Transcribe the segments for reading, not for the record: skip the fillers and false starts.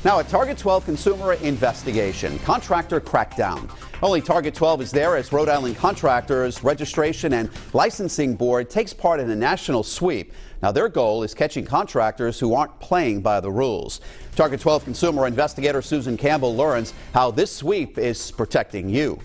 Now, a Target 12 consumer investigation. Contractor crackdown. Only Target 12 is there as Rhode Island Contractors Registration and Licensing Board takes part in a national sweep. Now, their goal is catching contractors who aren't playing by the rules. Target 12 consumer investigator Susan Campbell learns how this sweep is protecting you.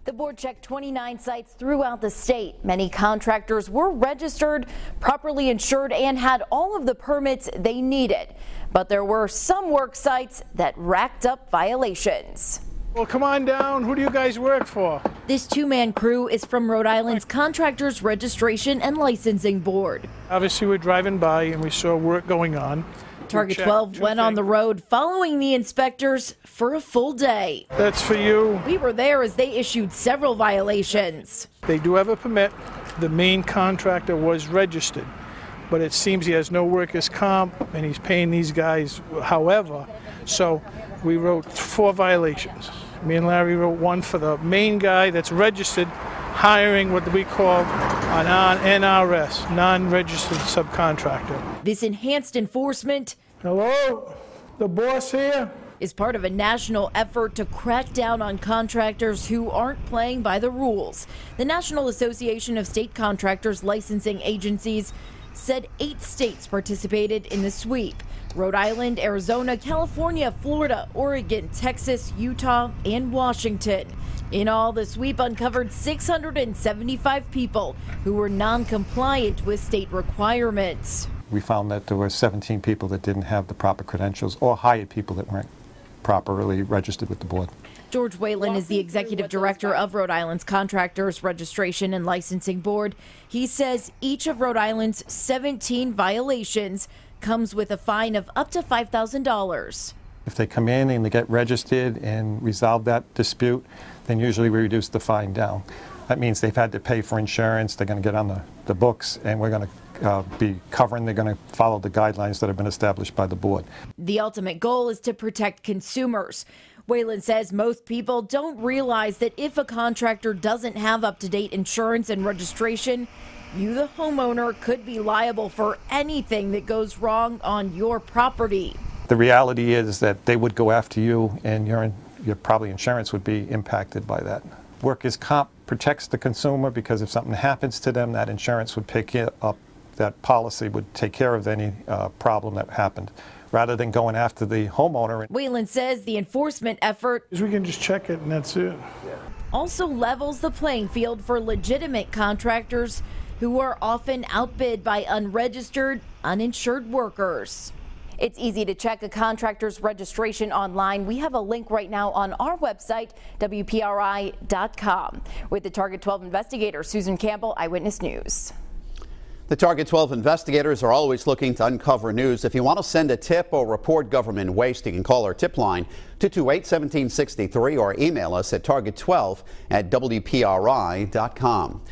The board checked 29 sites throughout the state. Many contractors were registered, properly insured, and had all of the permits they needed. But there were some work sites that racked up violations. Well, come on down. Who do you guys work for? This two-man crew is from Rhode Island's Contractors Registration and Licensing Board. Obviously, we're driving by and we saw work going on. Target 12 went on the road following the inspectors for a full day. That's for you. We were there as they issued several violations. They do have a permit. The main contractor was registered, but it seems he has no workers' comp and he's paying these guys however. So we wrote 4 violations. Me and Larry wrote one for the main guy that's registered, hiring what we call an NRS, non-registered subcontractor. This enhanced enforcement, hello, the boss here, is part of a national effort to crack down on contractors who aren't playing by the rules. The National Association of State Contractors Licensing Agencies said 8 states participated in the sweep: Rhode Island, Arizona, California, Florida, Oregon, Texas, Utah, and Washington. In all, the sweep uncovered 675 people who were non-compliant with state requirements. We found that there were 17 people that didn't have the proper credentials or hired people that weren't properly registered with the board. George Whalen is the executive director of Rhode Island's Contractors Registration and Licensing Board. He says each of Rhode Island's 17 violations comes with a fine of up to $5,000. If they come in and they get registered and resolve that dispute, then usually we reduce the fine down. That means they've had to pay for insurance, they're going to get on the books, and we're going to be covering, they're going to follow the guidelines that have been established by the board. The ultimate goal is to protect consumers. Whalen says most people don't realize that if a contractor doesn't have up-to-date insurance and registration, you, the homeowner, could be liable for anything that goes wrong on your property. The reality is that they would go after you, and your probably insurance would be impacted by that. Workers' comp protects the consumer because if something happens to them, that insurance would pick it up. That policy would take care of any problem that happened, rather than going after the homeowner. Whalen says the enforcement effort, we can just check it and that's it, also levels the playing field for legitimate contractors who are often outbid by unregistered, uninsured workers. It's easy to check a contractor's registration online. We have a link right now on our website, WPRI.com. With the Target 12 investigator, Susan Campbell, Eyewitness News. The Target 12 investigators are always looking to uncover news. If you want to send a tip or report government waste, you can call our tip line 228-1763 or email us at target12@WPRI.com.